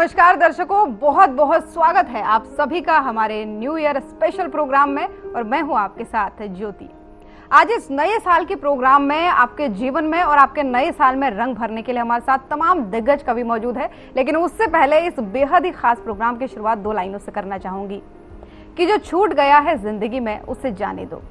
नमस्कार दर्शकों, बहुत बहुत स्वागत है आप सभी का हमारे न्यू ईयर स्पेशल प्रोग्राम में। और मैं हूं आपके साथ ज्योति। आज इस नए साल के प्रोग्राम में आपके जीवन में और आपके नए साल में रंग भरने के लिए हमारे साथ तमाम दिग्गज कवि मौजूद है। लेकिन उससे पहले इस बेहद ही खास प्रोग्राम की शुरुआत 2 लाइनों से करना चाहूंगी कि जो छूट गया है जिंदगी में उसे जाने दो,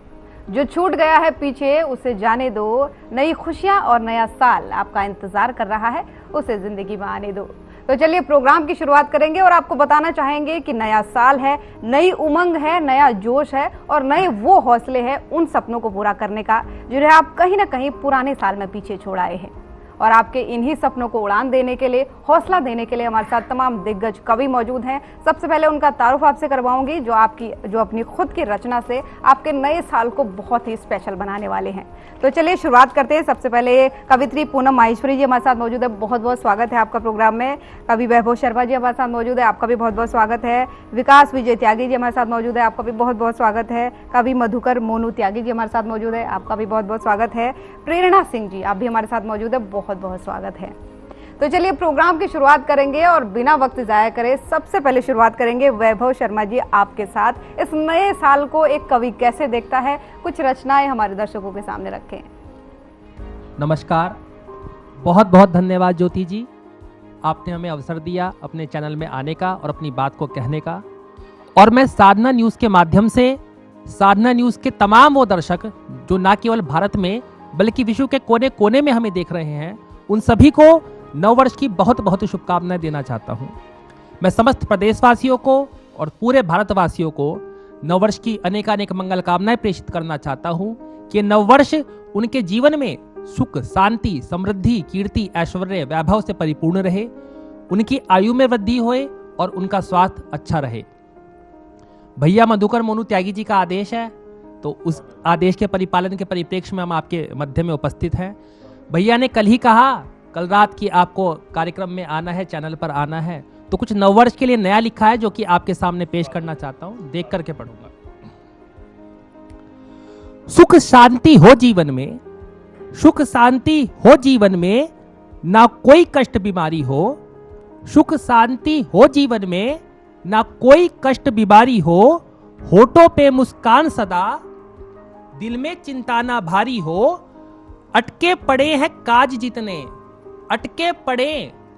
जो छूट गया है पीछे उसे जाने दो, नई खुशियां और नया साल आपका इंतजार कर रहा है, उसे जिंदगी में आने दो। तो चलिए प्रोग्राम की शुरुआत करेंगे और आपको बताना चाहेंगे कि नया साल है, नई उमंग है, नया जोश है और नए वो हौसले हैं उन सपनों को पूरा करने का जिन्हें आप कहीं ना कहीं पुराने साल में पीछे छोड़ आए हैं। और आपके इन्हीं सपनों को उड़ान देने के लिए, हौसला देने के लिए हमारे साथ तमाम दिग्गज कवि मौजूद हैं। सबसे पहले उनका तारुफ आपसे करवाऊंगी जो अपनी खुद की रचना से आपके नए साल को बहुत ही स्पेशल बनाने वाले हैं। तो चलिए शुरुआत करते हैं। सबसे पहले कवित्री पूनम माहेश्वरी जी हमारे साथ मौजूद है, बहुत बहुत स्वागत है आपका प्रोग्राम में। कवि वैभव शर्मा जी हमारे साथ मौजूद है, आपका भी बहुत बहुत स्वागत है। विकास विजय त्यागी जी हमारे साथ मौजूद है, आपका भी बहुत बहुत स्वागत है। कवि मधुकर मोनू त्यागी जी हमारे साथ मौजूद है, आपका भी बहुत बहुत स्वागत है। प्रेरणा सिंह जी आप भी हमारे साथ मौजूद है, बहुत बहुत स्वागत है। तो चलिए प्रोग्राम की शुरुआत करेंगे और बिना वक्त जाया करे सबसे पहले शुरुआत करेंगे वैभव शर्मा जी आपके साथ। इस नए साल को एक कवि कैसे देखता है, कुछ रचनाएं हमारे दर्शकों के सामने रखें। नमस्कार, बहुत बहुत धन्यवाद ज्योति जी, आपने हमें अवसर दिया अपने चैनल में आने का और अपनी बात को कहने का। और मैं साधना न्यूज़ के माध्यम से साधना न्यूज़ के तमाम वो दर्शक जो ना केवल भारत में बल्कि विश्व के कोने कोने में हमें देख रहे हैं, उन सभी को नववर्ष की बहुत बहुत शुभकामनाएं देना चाहता हूं। मैं समस्त प्रदेशवासियों को और पूरे भारतवासियों को नववर्ष की अनेकानेक मंगल कामनाएं प्रेषित करना चाहता हूं कि नववर्ष उनके जीवन में सुख, शांति, समृद्धि, कीर्ति, ऐश्वर्य, वैभव से परिपूर्ण रहे, उनकी आयु में वृद्धि होए और उनका स्वास्थ्य अच्छा रहे। भैया मधुकर मोनू त्यागी जी का आदेश है, तो उस आदेश के परिपालन के परिप्रेक्ष्य में हम आपके मध्य में उपस्थित हैं। भैया ने कल ही कहा, कल रात की आपको कार्यक्रम में आना है, चैनल पर आना है, तो कुछ नववर्ष के लिए नया लिखा है जो कि आपके सामने पेश करना चाहता हूं, देख करके पढ़ूंगा। सुख शांति हो जीवन में, सुख शांति हो जीवन में, ना कोई कष्ट बीमारी हो। सुख शांति हो जीवन में, ना कोई कष्ट बीमारी हो। होठों पे मुस्कान सदा, दिल में चिंता ना भारी हो। अटके पड़े हैं काज जितने, अटके पड़े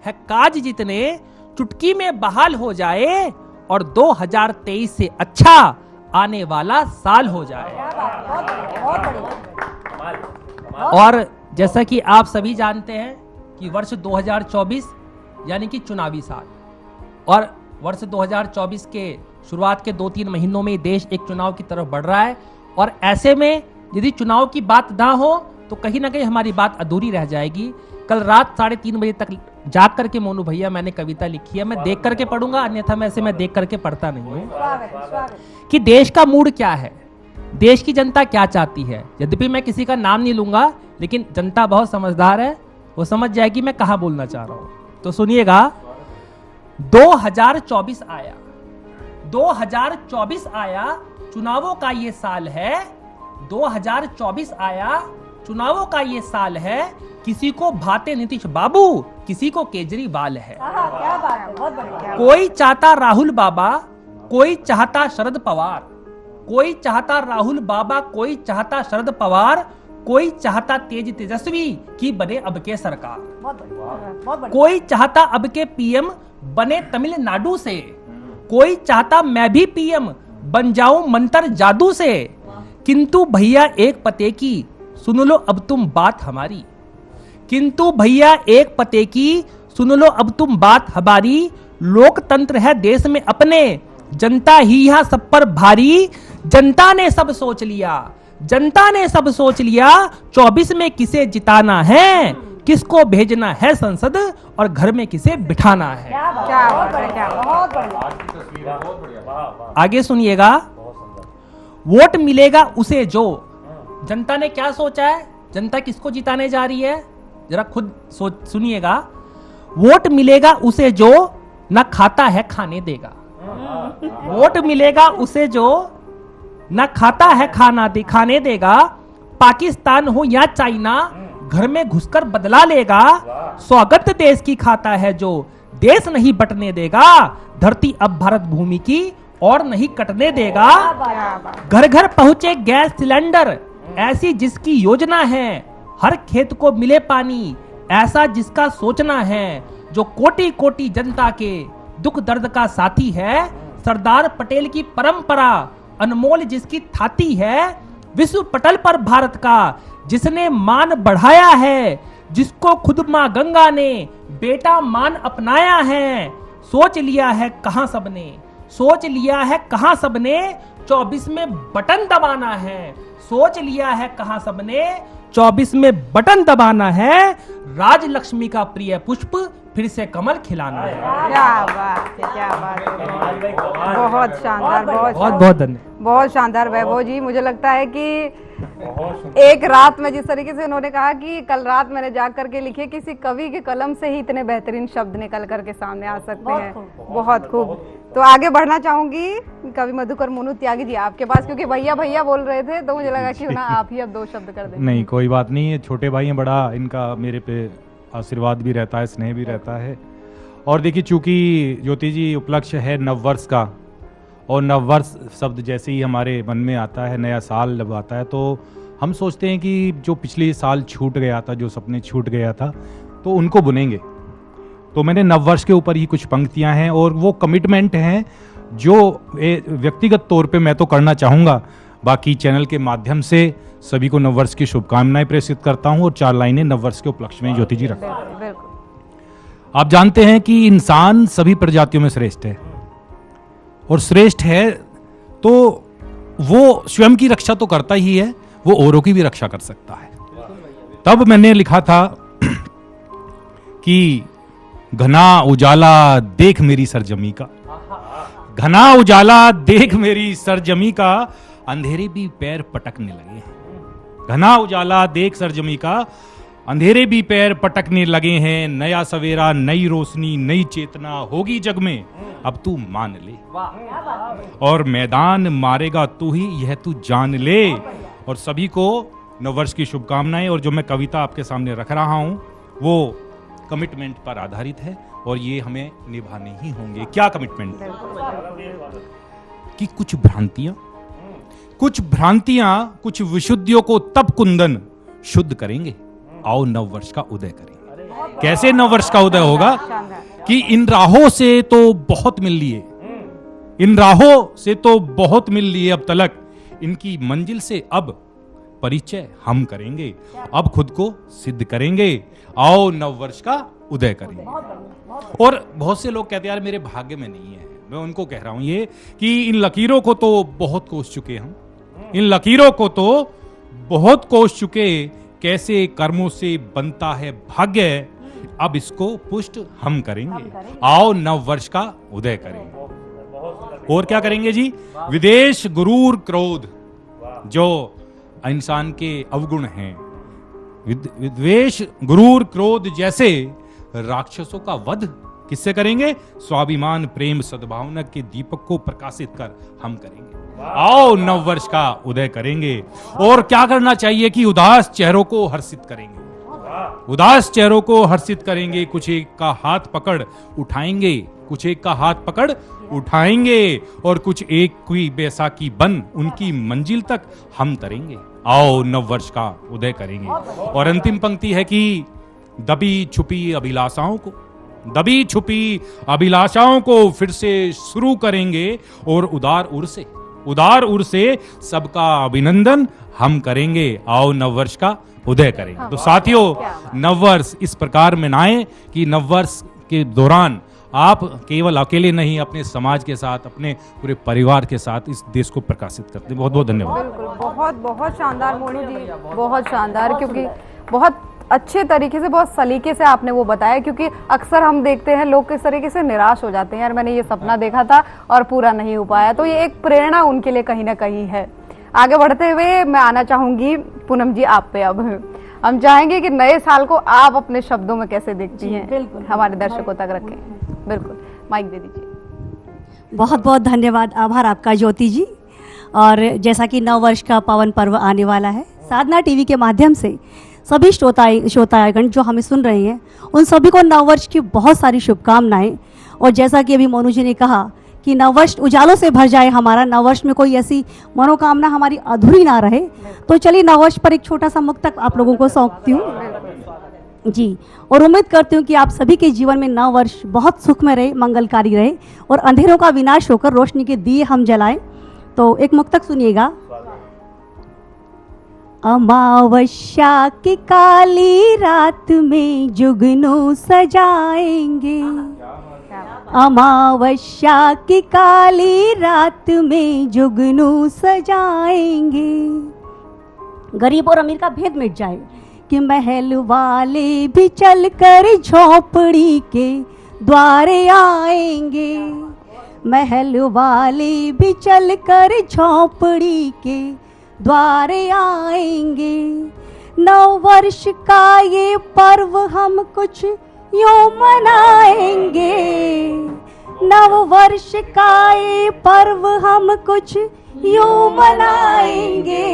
हैं काज जितने, चुटकी में बहाल हो जाए और 2023 से अच्छा आने वाला साल हो जाए। और जैसा कि आप सभी जानते हैं कि वर्ष 2024 यानी कि चुनावी साल, और वर्ष 2024 के शुरुआत के 2-3 महीनों में देश एक चुनाव की तरफ बढ़ रहा है। और ऐसे में यदि चुनाव की बात ना हो तो कहीं ना कहीं हमारी बात अधूरी रह जाएगी। कल रात 3:30 बजे तक जाग करके मोनू भैया मैंने कविता लिखी है, मैं देख करके पढ़ूंगा, अन्यथा मैं देख करके पढ़ता नहीं हूँ कि देश का मूड क्या है, देश की जनता क्या चाहती है। यद्यपि मैं किसी का नाम नहीं लूंगा, लेकिन जनता बहुत समझदार है, वो समझ जाएगी मैं कहाँ बोलना चाह रहा हूँ। तो सुनिएगा, 2024 आया, 2024 आया, चुनावों का ये साल है। 2024 आया, चुनावों का ये साल है। किसी को भाते नीतीश बाबू, किसी को केजरीवाल है। क्या बात है, बहुत बढ़िया। कोई चाहता राहुल बाबा, कोई चाहता शरद पवार, कोई चाहता राहुल बाबा, कोई चाहता शरद पवार, कोई चाहता तेजस्वी की बने अब के सरकार। बहुत बढ़िया। कोई चाहता अब के पीएम बने तमिलनाडु से, कोई चाहता मैं भी पीएम बन जाऊं मंत्र जादू से। किंतु भैया एक पते की सुन लो अब तुम बात हमारी, किंतु भैया एक पते की सुन लो अब तुम बात हमारी। लोकतंत्र है देश में अपने, जनता ही यहां सब पर भारी। जनता ने सब सोच लिया, जनता ने सब सोच लिया, 24 में किसे जिताना है, किसको भेजना है संसद और घर में किसे बिठाना है। क्या बहुत बढ़िया। आगे सुनिएगा, वोट मिलेगा उसे जो, जनता ने क्या सोचा है, जनता किसको जिताने जा रही है, जरा खुद सुनिएगा। वोट मिलेगा उसे जो न खाता है खाने देगा। वोट मिलेगा उसे जो न खाता है खाने देगा। पाकिस्तान हो या चाइना, घर में घुसकर बदला लेगा। स्वागत देश की खाता है जो, देश नहीं बटने देगा, धरती अब भारत भूमि की और नहीं कटने देगा। घर घर पहुंचे गैस सिलेंडर, ऐसी जिसकी योजना है, हर खेत को मिले पानी, ऐसा जिसका सोचना है, जो कोटि कोटि जनता के दुख दर्द का साथी है, सरदार पटेल की परंपरा अनमोल जिसकी थाती है, विश्व पटल पर भारत का जिसने मान बढ़ाया है, जिसको खुद मां गंगा ने बेटा मान अपनाया है, सोच लिया है कहां सबने, सोच लिया है कहां सबने, 24 में बटन दबाना है, सोच लिया है कहां सबने, 24 में बटन दबाना है, राजलक्ष्मी का प्रिय पुष्प फिर से कमल खिलाना है। क्या बात है, क्या बात है, बहुत शानदार, बहुत बहुत धन्यवाद। बहुत शानदार वैभव जी। मुझे लगता है कि एक रात में जिस तरीके से उन्होंने कहा कि कल रात मैंने जाग करके लिखे, किसी कवि के कलम से ही इतने बेहतरीन शब्द निकल करके सामने आ सकते हैं। बहुत खूब। तो आगे बढ़ना चाहूंगी कवि मधुकर मोनू त्यागी जी आपके पास, क्योंकि भैया भैया बोल रहे थे तो मुझे लगा कि ना आप ही अब दो शब्द कर दें। नहीं, कोई बात नहीं है, छोटे भाई हैं, बड़ा इनका मेरे पे आशीर्वाद भी रहता है, स्नेह भी रहता है। और देखिए, चूंकि ज्योति जी उपलक्ष्य है नववर्ष का, और नववर्ष शब्द जैसे ही हमारे मन में आता है, नया साल जब आता है, तो हम सोचते हैं कि जो पिछले साल छूट गया था, जो सपने छूट गया था, तो उनको बुनेंगे। तो मैंने नववर्ष के ऊपर ही कुछ पंक्तियां हैं, और वो कमिटमेंट हैं जो व्यक्तिगत तौर पे मैं तो करना चाहूँगा। बाकी चैनल के माध्यम से सभी को नववर्ष की शुभकामनाएं प्रेषित करता हूँ, और 4 लाइनें नववर्ष के उपलक्ष्य में ज्योति जी रखता हूँ। आप जानते हैं कि इंसान सभी प्रजातियों में श्रेष्ठ है, और श्रेष्ठ है तो वो स्वयं की रक्षा तो करता ही है, वो औरों की भी रक्षा कर सकता है। तब मैंने लिखा था कि घना उजाला देख मेरी सरजमी का, घना उजाला देख मेरी सरजमी का, अंधेरे भी पैर पटकने लगे हैं। घना उजाला देख सरजमी का, अंधेरे भी पैर पटकने लगे हैं, नया सवेरा, नई रोशनी, नई चेतना होगी जग में, अब तू मान ले, और मैदान मारेगा तू ही, यह तू जान ले। और सभी को नववर्ष की शुभकामनाएं। और जो मैं कविता आपके सामने रख रहा हूं वो कमिटमेंट पर आधारित है, और ये हमें निभाने ही होंगे। क्या कमिटमेंट? कि कुछ भ्रांतियां, कुछ विशुद्धियों को तब कुंदन शुद्ध करेंगे, आओ नववर्ष का उदय करेंगे। कैसे नववर्ष का उदय होगा? कि इन राहों से तो बहुत मिल लिए, इन राहों से तो बहुत मिल लिए अब तलक, इनकी मंजिल से अब परिचय हम करेंगे, अब खुद को सिद्ध करेंगे, आओ नववर्ष का उदय करेंगे। और बहुत से लोग कहते हैं यार मेरे भाग्य में नहीं है, मैं उनको कह रहा हूं ये कि इन लकीरों को तो बहुत कोस चुके हम, इन लकीरों को तो बहुत कोस चुके, कैसे कर्मों से बनता है भाग्य, अब इसको पुष्ट हम करेंगे, आओ नववर्ष का उदय करेंगे। और क्या करेंगे जी? विदेश गुरूर क्रोध, जो इंसान के अवगुण हैं, विद्वेष गुरूर क्रोध जैसे राक्षसों का वध किससे करेंगे? स्वाभिमान प्रेम सद्भावना के दीपक को प्रकाशित कर हम करेंगे, आओ नववर्ष का उदय करेंगे। और क्या करना चाहिए? कि उदास चेहरों को हर्षित करेंगे, उदास चेहरों को हर्षित करेंगे, कुछ एक का हाथ पकड़ उठाएंगे, कुछ एक का हाथ पकड़ उठाएंगे, और कुछ एक की बैसाखी बन उनकी मंजिल तक हम तरेंगे, आओ नववर्ष का उदय करेंगे। और अंतिम पंक्ति है कि दबी छुपी अभिलाषाओं को, दबी छुपी अभिलाषाओं को फिर से शुरू करेंगे, और उदार उर से सबका अभिनंदन हम करेंगे, आओ नववर्ष का उदय करेंगे। तो साथियों, नववर्ष इस प्रकार मनाएं कि नववर्ष के दौरान आप केवल अकेले नहीं, अपने समाज के साथ, अपने पूरे परिवार के साथ इस देश को प्रकाशित करते हैं। बहुत बहुत धन्यवाद। बिल्कुल, बहुत बहुत शानदार मोनू जी, बहुत शानदार, क्योंकि बहुत अच्छे तरीके से, बहुत सलीके से आपने वो बताया। क्योंकि अक्सर हम देखते हैं लोग किस तरीके से निराश हो जाते हैं, यार मैंने ये सपना देखा था और पूरा नहीं हो पाया, तो ये एक प्रेरणा उनके लिए कहीं ना कहीं है। आगे बढ़ते हुए मैं आना चाहूंगी पूनम जी आप पे। अब हम चाहेंगे कि नए साल को आप अपने शब्दों में कैसे देखती हैं, बिल्कुल हमारे दर्शकों तक रखें। बिल्कुल, माइक दे दीजिए। बहुत बहुत धन्यवाद, आभार आपका ज्योति जी। और जैसा कि नव वर्ष का पावन पर्व आने वाला है, साधना टीवी के माध्यम से सभी श्रोतागण जो हमें सुन रहे हैं, उन सभी को नववर्ष की बहुत सारी शुभकामनाएं। और जैसा कि अभी मोनू जी ने कहा कि नववर्ष उजालों से भर जाए हमारा, नववर्ष में कोई ऐसी मनोकामना हमारी अधूरी ना रहे, तो चलिए नववर्ष पर एक छोटा सा मुक्तक आप लोगों को सौंपती हूँ जी। और उम्मीद करती हूँ कि आप सभी के जीवन में नव वर्ष बहुत सुखमय रहे, मंगलकारी रहे और अंधेरों का विनाश होकर रोशनी के दिए हम जलाएं। तो एक मुक्तक सुनिएगा। अमावस्या की काली रात में जुगनू सजाएंगे, अमावस्या की काली रात में जुगनू सजाएंगे। गरीब और अमीर का भेद मिट जाए कि महल वाले भी चलकर झोपड़ी के द्वारे आएंगे, महल वाले भी चलकर झोपड़ी के द्वारे आएंगे। नव वर्ष का ये पर्व हम कुछ यूं मनाएंगे, नव वर्ष का ये पर्व हम कुछ यूं मनाएंगे।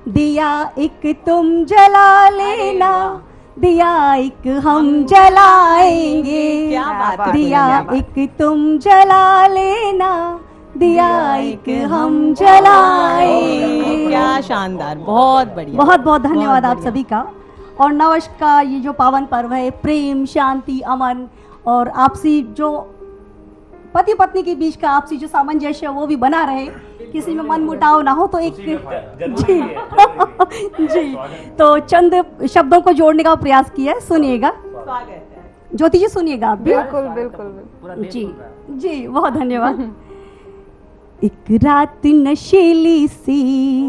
दिया एक तुम जला लेना, दिया एक हम जलाएंगे, क्या बात है, दिया क्या बात है। एक तुम जला लेना, दिया एक हम जलाएंगे। क्या शानदार, बहुत बढ़िया। बहुत बहुत धन्यवाद आप बढ़िया। सभी का। और नववर्ष का ये जो पावन पर्व है, प्रेम, शांति, अमन और आपसी जो पति पत्नी के बीच का आपसी जो सामंजस्य है वो भी बना रहे, किसी में मन मुटाव ना हो। तो एक जी जी, तो चंद शब्दों को जोड़ने का प्रयास किया है, सुनिएगा। स्वागत है। ज्योति जी सुनिएगा आप भी। बिल्कुल बिल्कुल जी जी, बहुत धन्यवाद। एक रात नशीली सी,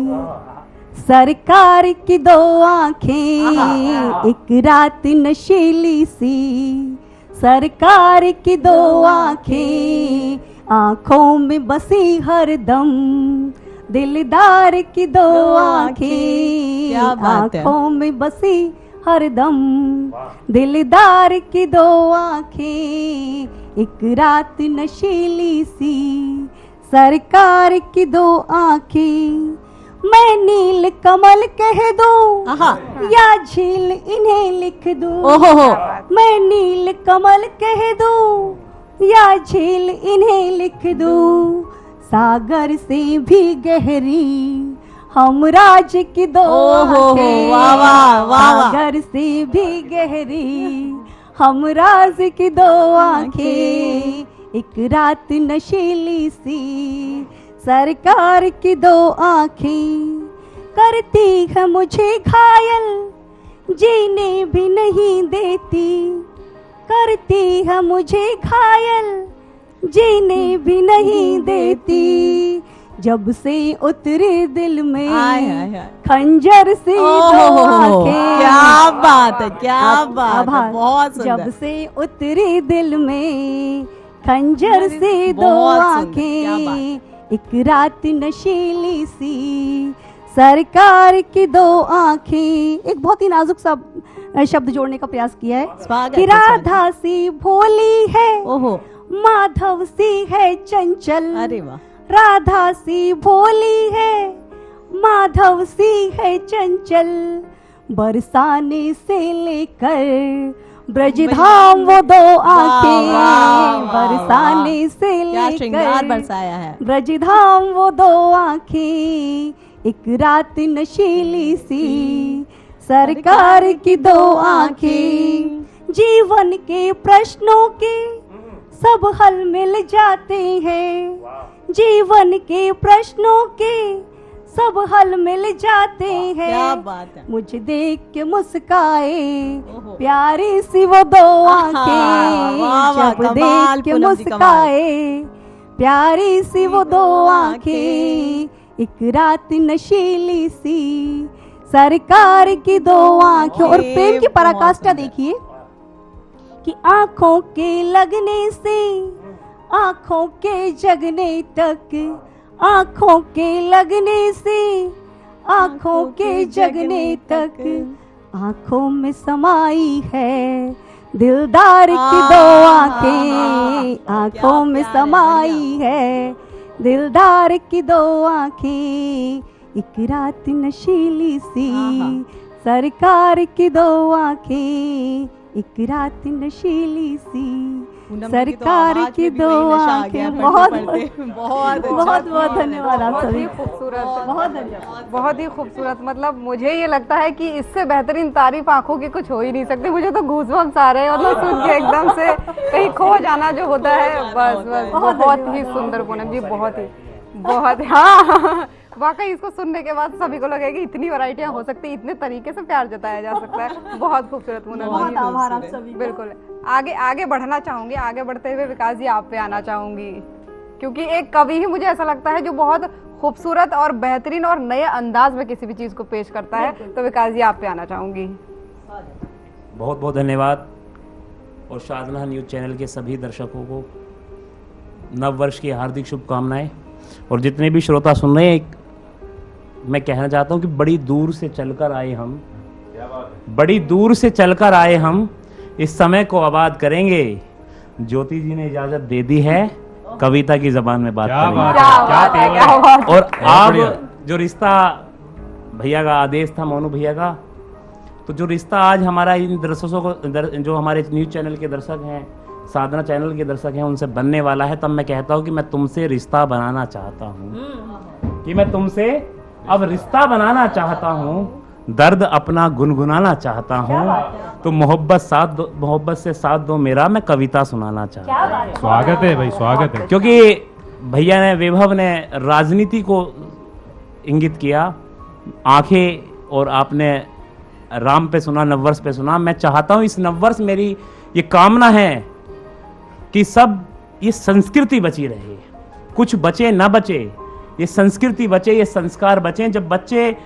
सरकार की दो आंखें, एक रात नशीली सी, सरकार की दो आंखें, आंखों में बसी हरदम, दिलदार की दो आंखें, क्या बात है। आंखों में बसी हरदम, दिलदार की दो आंखें, एक रात नशीली सी, सरकार की दो आंखें। मैं नील कमल कह दूं आहा। या झील इन्हें लिख दूं, ओहो, मैं नील कमल कह दूं या झील इन्हें लिख दूं, सागर से भी गहरी हम राज की दो ओहो, आंखें, वाह वाह, वाह वाह। सागर से भी गहरी हम राज की दो आंखें, एक रात नशीली सी, सरकार की दो आंखें, करती है मुझे घायल, जीने भी नहीं देती, करती है मुझे घायल, जीने भी नहीं देती, जब से उतरे दिल में हाय, हाय, हाय। खंजर से दो ओहो, आंखें। क्या बात है, क्या अब- बात है, आभार। बहुत जब सुंदर। से उतरे दिल में खंजर से दो बहुत सुंदर, क्या आंखें, एक रात नशीली सी, सरकार की दो आंखें। एक बहुत ही नाजुक सा शब्द जोड़ने का प्रयास किया है स्वागत कि है, राधा सी भोली है, ओहो, माधव सी है चंचल, अरे वाह, राधा सी भोली है, माधव सी है चंचल, बरसाने से लेकर ब्रजधाम वो दो आंखें, वाह, वाह, बरसाने से क्या श्रृंगार लेकर बरसाया है। ब्रजधाम वो दो आंखें, एक रात नशीली सी, सरकार की दो आंखें। जीवन के प्रश्नों के सब हल मिल जाते हैं, जीवन के प्रश्नों के सब हल मिल जाते क्या हैं, बात है। मुझे देख के मुस्काए ओहो। प्यारी सी वो दो आहा, आंखें, वाह, वाह, जब कमाल, देख के पूनम जी, कमाल। मुस्काए प्यारी सी वो दो आंखें, एक रात नशीली सी, सरकार की दो आंखें। और प्रेम की पराकाष्ठा देखिए कि आंखों के लगने से आंखों के जगने तक, आंखों के लगने से आंखों के जगने तक, आंखों में समाई है दिलदार की दो आंखें, आंखों में समाई है दिलदार की दो आंखें, एक रात नशीली सी, सरकार की दो आंखें एक रात नशीली सी, सरकार की दो आंखें। बहुत बहुत बहुत धन्यवाद आप बहुत सभी। ही खूबसूरत, बहुत धन्यवाद। बहुत ही खूबसूरत। मतलब मुझे ये लगता है कि इससे बेहतरीन तारीफ आंखों की कुछ हो ही नहीं सकती। मुझे तो गूज़बम्स आ रहे हैं, मतलब सुन के एकदम से कहीं खो जाना जो होता है, बस बस बहुत ही सुंदर पूनम जी, बहुत हाँ वाकई इसको सुनने के बाद सभी को लगेगा कि इतनी वैरायटियां हो सकती है, इतने तरीके से प्यार जताया जा सकता है। बहुत खूबसूरत पूनम बहुत जी, आभार आप सभी का। बिल्कुल। आगे बढ़ना चाहूंगी। आगे बढ़ते हुए विकास जी आप पे आना चाहूंगी, क्योंकि एक कवि ही मुझे ऐसा लगता है जो बहुत खूबसूरत और बेहतरीन और नए अंदाज में किसी भी चीज को पेश करता है। तो विकास जी आप पे आना चाहूंगी। बहुत बहुत धन्यवाद। और साधना न्यूज चैनल के सभी दर्शकों को नव वर्ष की हार्दिक शुभकामनाएं। और जितने भी श्रोता सुन रहे हैं, मैं कहना चाहता हूं कि बड़ी दूर से चलकर आए हम, बड़ी दूर से चलकर आए हम, इस समय को आबाद करेंगे। ज्योति जी ने इजाजत दे दी है, कविता की जबान में बात करेंगे। क्या बात है। और आप जो रिश्ता भैया का आदेश था, मोनू भैया का, तो जो रिश्ता आज हमारा इन दर्शकों को जो हमारे न्यूज चैनल के दर्शक हैं, साधना चैनल के दर्शक हैं, उनसे बनने वाला है, तब मैं कहता हूं कि मैं तुमसे रिश्ता बनाना चाहता हूं, कि मैं तुमसे अब रिश्ता बनाना चाहता हूं, दर्द अपना गुनगुनाना चाहता हूं, तो मोहब्बत से साथ दो मेरा, मैं कविता सुनाना चाहता हूं। स्वागत है भाई, स्वागत है। क्योंकि भैया ने, वैभव ने राजनीति को इंगित किया, आंखें, और आपने राम पे सुना, नववर्ष पे सुना। मैं चाहता हूं इस नववर्ष, मेरी ये कामना है कि सब ये संस्कृति बची रहे, कुछ बचे ना बचे, ये संस्कृति बचे, ये संस्कार बचे। जब बच्चे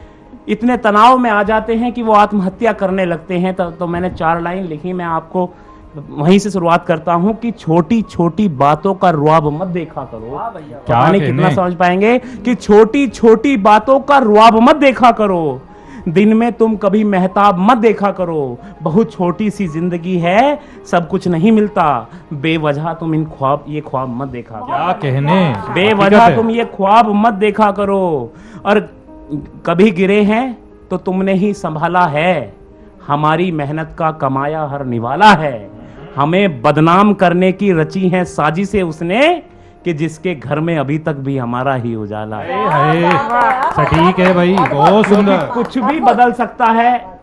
इतने तनाव में आ जाते हैं कि वो आत्महत्या करने लगते हैं, तो मैंने 4 लाइन लिखी, मैं आपको वहीं से शुरुआत करता हूं कि छोटी छोटी बातों का रुआब मत देखा करो। क्या नहीं, कितना समझ पाएंगे कि छोटी छोटी बातों का रुआब मत देखा करो, दिन में तुम कभी मेहताब मत देखा करो, बहुत छोटी सी जिंदगी है, सब कुछ नहीं मिलता, बेवजह तुम ये ख्वाब मत देखा करो। क्या कहने, बेवजह तुम ये ख्वाब मत देखा करो। और कभी गिरे हैं तो तुमने ही संभाला है, हमारी मेहनत का कमाया हर निवाला है, हमें बदनाम करने की रची है साजिशें उसने, कि जिसके घर में अभी तक भी हमारा ही उजाला है। सटीक है भाई, बहुत सुंदर। कुछ भी बदल सकता है,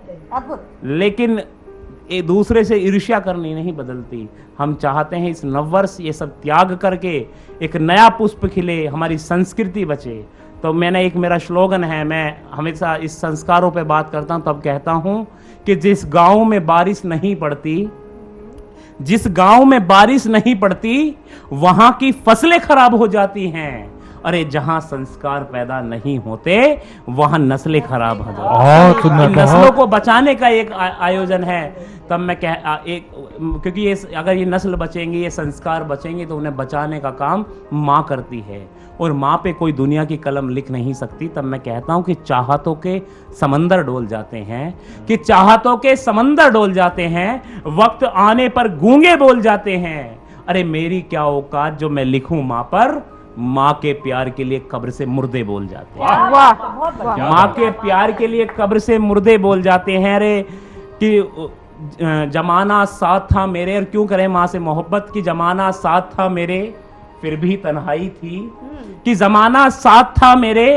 लेकिन एक दूसरे से ईर्ष्या करनी नहीं बदलती। हम चाहते हैं इस नववर्ष ये सब त्याग करके एक नया पुष्प खिले, हमारी संस्कृति बचे। तो मेरा स्लोगन है, मैं हमेशा इस संस्कारों पे बात करता हूं, तब कहता हूं कि जिस गांव में बारिश नहीं पड़ती, जिस गांव में बारिश नहीं पड़ती, वहां की फसलें खराब हो जाती हैं। अरे जहां संस्कार पैदा नहीं होते, वहां नस्लें खराब हो जाती हैं। नस्लों को बचाने का एक आयोजन है। तब मैं क्योंकि अगर ये नस्ल बचेंगे, ये संस्कार बचेंगे, तो उन्हें बचाने का काम माँ करती है, और माँ पे कोई दुनिया की कलम लिख नहीं सकती। तब मैं कहता हूं कि चाहतों के समंदर डोल जाते हैं, कि चाहतों के समंदर डोल जाते हैं, वक्त आने पर गूंगे बोल जाते हैं। अरे मेरी क्या औकात जो मैं लिखूं माँ पर, माँ के प्यार के लिए कब्र से मुर्दे बोल जाते हैं। माँ के प्यार के लिए कब्र से मुर्दे बोल जाते हैं। अरे कि जमाना साथ था मेरे, और क्यों करें माँ से मोहब्बत, की जमाना साथ था मेरे फिर भी तन्हाई थी, कि जमाना साथ था मेरे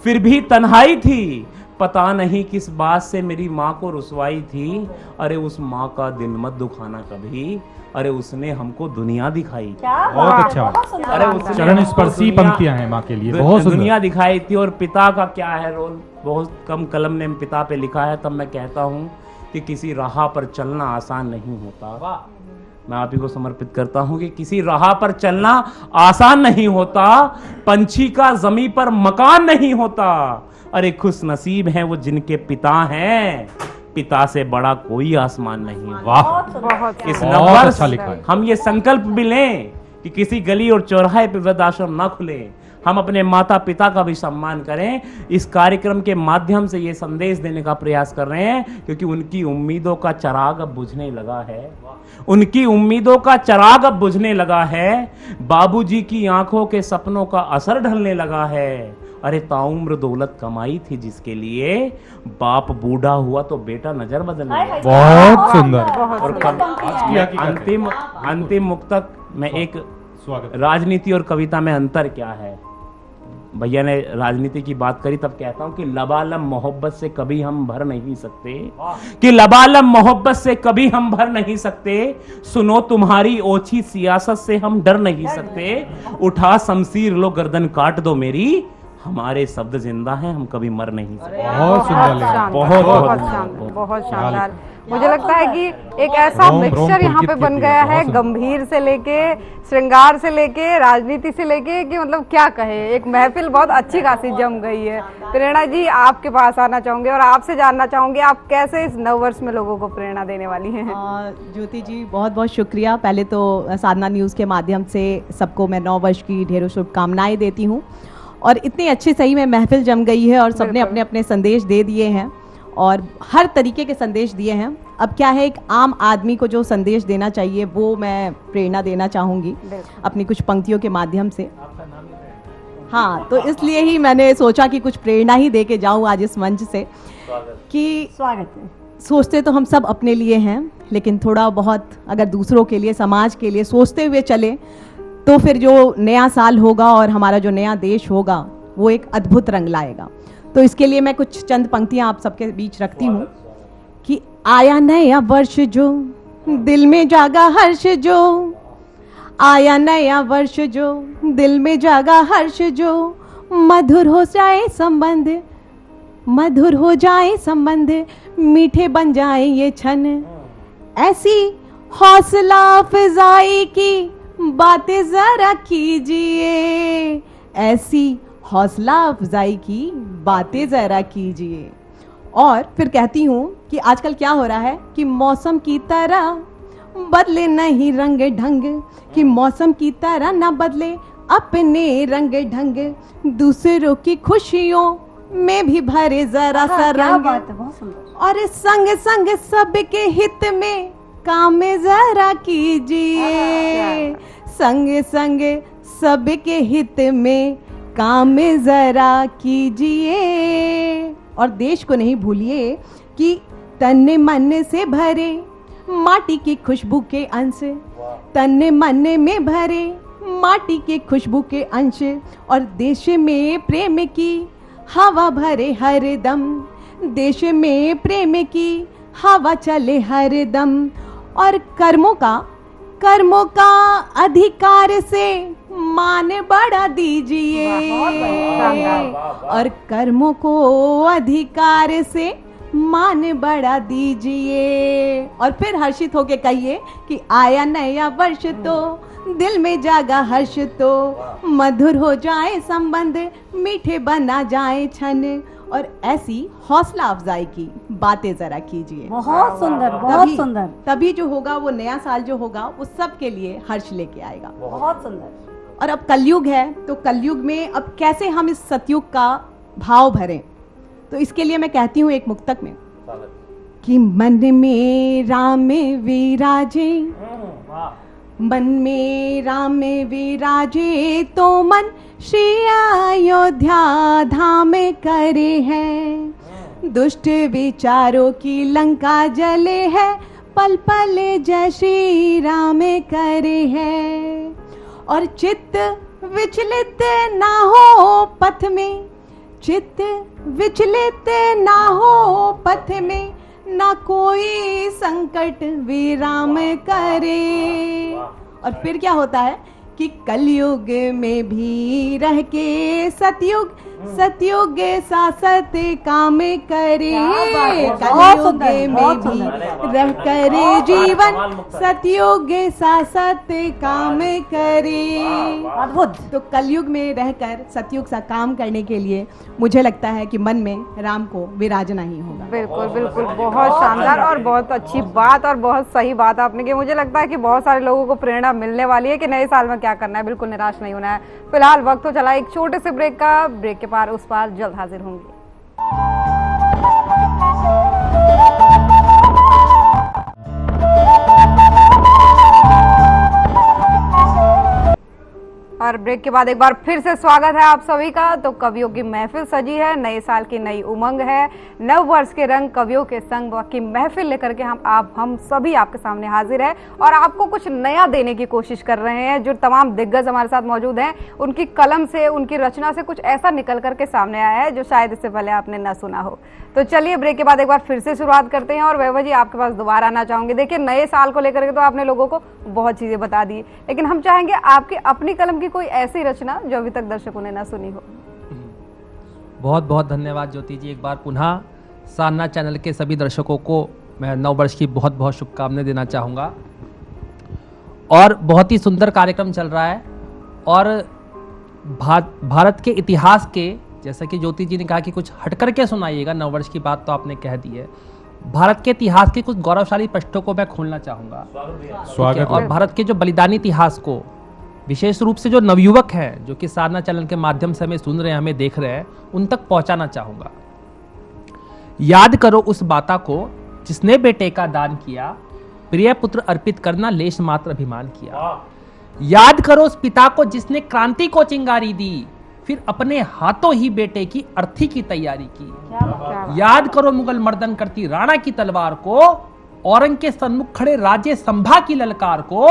फिर भी तन्हाई थी, पता नहीं किस बात से मेरी माँ को रुसवाई थी। अरे उस माँ का दिल मत दुखाना कभी, अरे उसने हमको दुनिया दिखाई। बहुत अच्छा। अरे उसने चरण स्पर्शी पंक्तियां हैं माँ के लिए, बहुत सुंदर। दुनिया दिखाई थी। और पिता का क्या है रोल, बहुत कम कलम ने पिता पे लिखा है। तब मैं कहता हूँ कि किसी राह पर चलना आसान नहीं होता। मैं आप ही को समर्पित करता हूं कि किसी राह पर चलना आसान नहीं होता, पंछी का जमीन पर मकान नहीं होता। अरे खुश नसीब हैं वो जिनके पिता हैं, पिता से बड़ा कोई आसमान नहीं। वाह, इस नववर्ष हम ये संकल्प भी लें कि किसी गली और चौराहे पे वृद्धाश्रम ना खुले, हम अपने माता पिता का भी सम्मान करें। इस कार्यक्रम के माध्यम से ये संदेश देने का प्रयास कर रहे हैं, क्योंकि उनकी उम्मीदों का चिराग अब बुझने लगा है, उनकी उम्मीदों का चिराग अब बुझने लगा है, बाबूजी की आंखों के सपनों का असर ढलने लगा है। अरे ताउम्र दौलत कमाई थी जिसके लिए, बाप बूढ़ा हुआ तो बेटा नजर बदलने लगा। बहुत सुंदर। और अंतिम मुक्तक में एक स्वागत। राजनीति और कविता में अंतर क्या है। भैया ने राजनीति की बात करी, तब कहता हूं कि लबालब मोहब्बत से कभी हम भर नहीं सकते, कि लबालब मोहब्बत से कभी हम भर नहीं सकते, सुनो तुम्हारी ओछी सियासत से हम डर नहीं सकते, उठा शमशीर लो गर्दन काट दो मेरी, हमारे शब्द जिंदा हैं हम कभी मर नहीं सकते। बहुत सुंदर लिखा। शानदार, बहुत- बहुत बहुत- शानदार, बहुत शानदार। मुझे लगता है कि एक ऐसा रोम- मिक्सचर रोम यहाँ पे पुलकित बन की गया थी, है, बहुत गंभीर से लेके श्रृंगार से लेके राजनीति से लेके, कि मतलब क्या कहे, एक महफिल बहुत अच्छी खासी जम गई है। प्रेरणा जी, आपके पास आना चाहूंगे और आपसे जानना चाहूंगे आप कैसे इस नववर्ष में लोगों को प्रेरणा देने वाली हैं। ज्योति जी बहुत बहुत शुक्रिया। पहले तो साधना न्यूज़ के माध्यम से सबको मैं 9 वर्ष की ढेरों शुभकामनाएं देती हूँ। और इतनी अच्छी सही में महफिल जम गई है और सबने बिल्कुल। अपने अपने संदेश दे दिए हैं और हर तरीके के संदेश दिए हैं। अब क्या है, एक आम आदमी को जो संदेश देना चाहिए वो मैं प्रेरणा देना चाहूँगी बिल्कुल। अपनी कुछ पंक्तियों के माध्यम से। हाँ, तो इसलिए ही मैंने सोचा कि कुछ प्रेरणा ही दे के जाऊँ आज इस मंच से, कि स्वागत है। सोचते तो हम सब अपने लिए हैं, लेकिन थोड़ा बहुत अगर दूसरों के लिए, समाज के लिए सोचते हुए चले तो फिर जो नया साल होगा और हमारा जो नया देश होगा वो एक अद्भुत रंग लाएगा। तो इसके लिए मैं कुछ चंद पंक्तियां आप सबके बीच रखती हूँ कि आया नया वर्ष जो दिल में जागा हर्ष जो, आया नया वर्ष जो दिल में जागा हर्ष जो, मधुर हो जाए संबंध, मधुर हो जाए संबंध, मीठे बन जाए ये क्षण, ऐसी हौसला अफजाई की बातें जरा कीजिए, ऐसी हौसला अफजाई की बातें जरा कीजिए। और फिर कहती हूँ कि आजकल क्या हो रहा है कि मौसम की तरह बदले नहीं रंग ढंग, कि मौसम की तरह ना बदले अपने रंग ढंग, दूसरों की खुशियों में भी भरे जरा सा क्या रंग, बात है, बहुत सुंदर। और संग संग सबके हित में काम जरा कीजिए, संग संग सबके हित में काम जरा कीजिए। और देश को नहीं भूलिए कि तन मन से भरे माटी की खुशबू के अंश, तन मन में भरे माटी के खुशबू के अंश, और देश में प्रेम की हवा भरे हर दम, देश में प्रेम की हवा चले हर दम, और कर्मों का अधिकार से मान बढ़ा दीजिए, और कर्मों को अधिकार से मान बढ़ा दीजिए। और फिर हर्षित होके कहिए कि आया नया वर्ष तो दिल में जागा हर्ष तो, मधुर हो जाए संबंध, मीठे बना जाए क्षण, और ऐसी हौसला अफजाई की बातें जरा कीजिए। बहुत सुंदर, बहुत सुंदर, तभी जो होगा वो नया साल जो होगा वो सबके लिए हर्ष लेके आएगा। बहुत सुंदर। और अब कलयुग है, तो कलयुग में अब कैसे हम इस सतयुग का भाव भरें, तो इसके लिए मैं कहती हूँ एक मुक्तक में कि मन में राम विराजे, मन में राम विराजे, तो मन श्री अयोध्या धाम करे है, दुष्ट विचारों की लंका जले है, पल पल जय श्री राम करे है। और चित्त विचलित ना हो पथ में, चित्त विचलित ना हो पथ में, ना कोई संकट विराम करे। और फिर क्या होता है कि कलयुग में भी रह के सतयुग, सतयुग सासत काम करे, कलयुग में भी रह करे जीवन, सतयुग सासत काम करे। अद्भुत। तो कलयुग में रहकर सतयुग सा काम करने के लिए मुझे लगता है कि मन में राम को विराजना ही होगा। बिल्कुल बिल्कुल, बहुत शानदार और बहुत अच्छी बात और बहुत सही बात आपने की। मुझे लगता है कि बहुत सारे लोगों को प्रेरणा मिलने वाली है कि नए साल में क्या करना है, बिल्कुल निराश नहीं होना है। फिलहाल वक्त हो चला एक छोटे से ब्रेक का, ब्रेक के पार उस पार जल्द हाजिर होंगे। और ब्रेक ब्रेक के बाद एक बार फिर से स्वागत है आप सभी का। तो कवियों की महफिल सजी है, नए साल की नई उमंग है, नव वर्ष के रंग कवियों के संग की महफिल लेकर के हम सभी आपके सामने हाजिर है और आपको कुछ नया देने की कोशिश कर रहे हैं। जो तमाम दिग्गज हमारे साथ मौजूद हैं, उनकी कलम से, उनकी रचना से कुछ ऐसा निकल करके सामने आया है जो शायद इससे पहले आपने न सुना हो। तो चलिए ब्रेक के बाद एक बार फिर से शुरुआत करते हैं और वैभव जी आपके पास दोबारा आना चाहूंगी। देखिए, नए साल को लेकर के तो आपने लोगों को बहुत चीजें बता दी, लेकिन हम चाहेंगे आपकी अपनी कलम की कोई ऐसी रचना जो अभी तक दर्शकों ने ना सुनी हो। बहुत बहुत धन्यवाद ज्योति जी। एक बार पुनः साधना चैनल के सभी दर्शकों को मैं नव वर्ष की बहुत बहुत शुभकामनाएं देना चाहूँगा। और बहुत ही सुंदर कार्यक्रम चल रहा है और भारत के इतिहास के, जैसा कि ज्योति जी ने कहा कि कुछ हट करके सुनाइएगा, नव वर्ष की बात तो आपने कह दी है। भारत के इतिहास के कुछ गौरवशाली पृष्ठों को मैं खोलना चाहूँगा। स्वागत। और भारत के जो बलिदानी इतिहास को, विशेष रूप से जो नवयुवक हैं जो कि साधना चैनल के माध्यम से हमें सुन रहे हैं, हमें देख रहे हैं, उन तक पहुंचाना चाहूंगा। याद करो उस माता को जिसने बेटे का दान किया, प्रिय पुत्र अर्पित करना लेश मात्र अभिमान किया। याद करो उस पिता को जिसने क्रांति को चिंगारी दी, फिर अपने हाथों ही बेटे की अर्थी की तैयारी की। याद करो मुगल मर्दन करती राणा की तलवार को, औरंग के सन्मुख खड़े राजे संभा की ललकार को।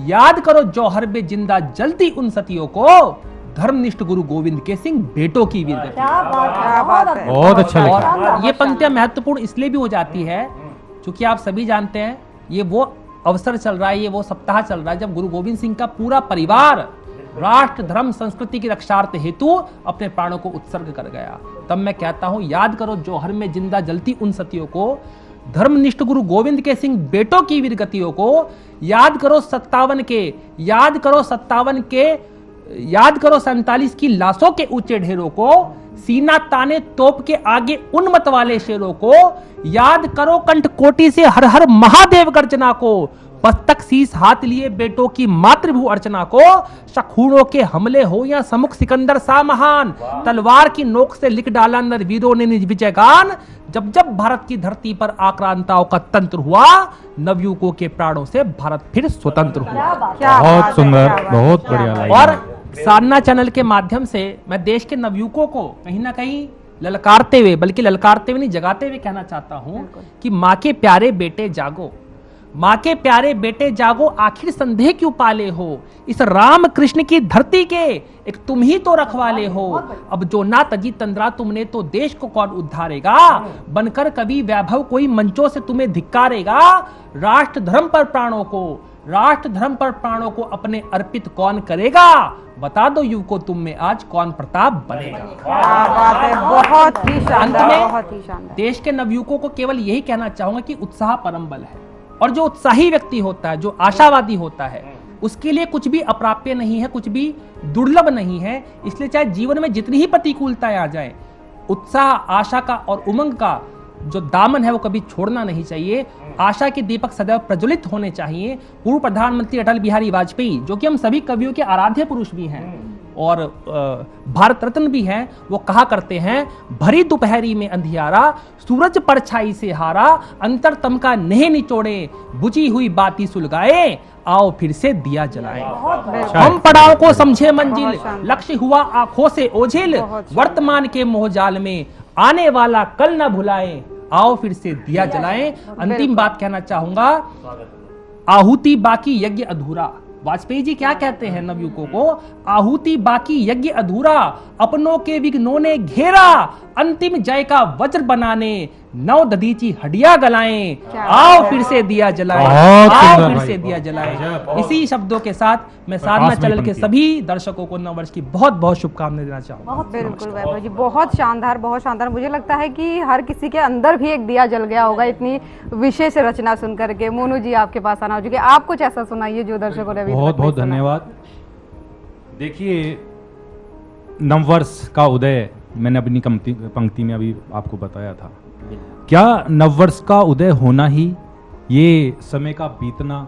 याद करो जौहर में जिंदा जलती उन सतियों को, धर्मनिष्ठ गुरु गोविंद के सिंह बेटों की वीरगति। बहुत अच्छा लिखा। और ये पंक्तियां महत्वपूर्ण इसलिए भी हो जाती है क्योंकि आप सभी जानते हैं ये वो अवसर चल रहा है, ये वो सप्ताह चल रहा है जब गुरु गोविंद सिंह का पूरा परिवार राष्ट्र धर्म संस्कृति की रक्षार्थ हेतु अपने प्राणों को उत्सर्ग कर गया। तब मैं कहता हूं, याद करो जौहर में जिंदा जलती उन सतियों को, धर्मनिष्ठ गुरु गोविंद के सिंह बेटों की वीरगतियों को। याद करो 57 के, याद करो 57 के, याद करो 47 की लाशों के ऊंचे ढेरों को, सीना ताने तोप के आगे उन मत वाले शेरों को। याद करो कंठकोटि से हर हर महादेव गर्जना को, मस्तक शीस हाथ लिए बेटों की मातृभू अर्चना को। शखूणों के हमले हो या समुख सिकंदर सा महान, तलवार की नोक से लिख डाला नरवीरों ने निज विजय गान। जब जब भारत की धरती पर आक्रांताओं का तंत्र हुआ, नवयुवकों के प्राणों से भारत फिर स्वतंत्र हुआ। बहुत सुंदर, बहुत बढ़िया लाइन। और साधना चैनल के माध्यम से मैं देश के नवयुवकों को कहीं ना कहीं ललकारते हुए, बल्कि ललकारते हुए नहीं जगाते हुए कहना चाहता हूं कि माँ के प्यारे बेटे जागो, माँ के प्यारे बेटे जागो, आखिर संदेह क्यों पाले हो। इस राम कृष्ण की धरती के एक तुम ही तो रखवाले हो। अब जो ना तजी तंद्रा तुमने तो देश को कौन उद्धारेगा। बनकर कभी वैभव कोई मंचों से तुम्हें धिक्कारेगा। राष्ट्र धर्म पर प्राणों को, राष्ट्र धर्म पर प्राणों को अपने अर्पित कौन करेगा। बता दो युवकों तुम में आज कौन प्रताप बनेगा। क्या बात है, बहुत ही अंत शानदार, में बहुत ही शानदार। देश के नवयुवकों को केवल यही कहना चाहूंगा कि उत्साह परम बल है और जो उत्साही व्यक्ति होता है, जो आशावादी होता है, उसके लिए कुछ भी अप्राप्य नहीं है, कुछ भी दुर्लभ नहीं है। इसलिए चाहे जीवन में जितनी ही प्रतिकूलताएं आ जाए, उत्साह, आशा का और उमंग का जो दामन है वो कभी छोड़ना नहीं चाहिए। आशा के दीपक सदैव प्रज्वलित होने चाहिए। पूर्व प्रधानमंत्री अटल बिहारी वाजपेयी, जो कि हम सभी कवियों के आराध्य पुरुष भी हैं और भारत रत्न भी हैं, वो कहा करते हैं, भरी दोपहरी में अंधियारा, सूरज परछाई से हारा, अंतरतम का नेह निचोड़े, बुझी हुई बाती सुलगाए, आओ फिर से दिया जलाएं। हम पड़ाव को समझे मंजिल, लक्ष्य हुआ आंखों से ओझिल, वर्तमान के मोहजाल में आने वाला कल न भुलाएं, आओ फिर से दिया जलाएं। अंतिम बात कहना चाहूंगा, आहुति बाकी यज्ञ अधूरा। वाजपेयी जी क्या कहते हैं नवयुवकों को, आहुति बाकी यज्ञ अधूरा, अपनों के विघ्नों ने घेरा, अंतिम जय का वज्र बनाने नव दधीची हड्डियां गलाएं, आओ फिर से दिया जलाएं, आओ फिर से दिया जलाएं। इसी शब्दों के साथ मैं साधना चैनल के सभी दर्शकों को नव वर्ष की बहुत बहुत शुभकामनाएं देना चाहूंगा। बिल्कुल वैभव जी, बहुत शानदार, बहुत शानदार। मुझे लगता है कि हर किसी के अंदर भी एक दिया जल गया होगा इतनी विशेष रचना सुन करके। मोनू जी आपके पास आना हो चुके, आप कुछ ऐसा सुनाइए जो दर्शकों ने बहुत बहुत धन्यवाद। देखिए, नववर्ष का उदय मैंने अपनी पंक्ति में अभी आपको बताया था। क्या नववर्ष का उदय होना ही, ये समय का बीतना,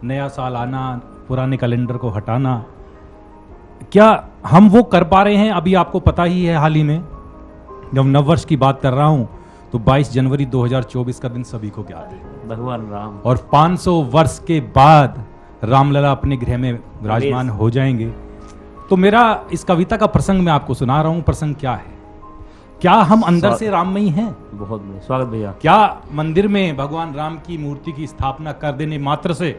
नया साल आना, पुराने कैलेंडर को हटाना, क्या हम वो कर पा रहे हैं? अभी आपको पता ही है, हाल ही में जब नववर्ष की बात कर रहा हूं तो 22 जनवरी 2024 का दिन सभी को ज्ञात है। भगवान राम, और 500 वर्ष के बाद रामलला अपने गृह में विराजमान हो जाएंगे। तो मेरा इस कविता का प्रसंग मैं आपको सुना रहा हूं। प्रसंग क्या है? क्या हम अंदर से राममयी हैं? बहुत बढ़िया, स्वागत भैया। क्या मंदिर में भगवान राम की मूर्ति की स्थापना कर देने मात्र से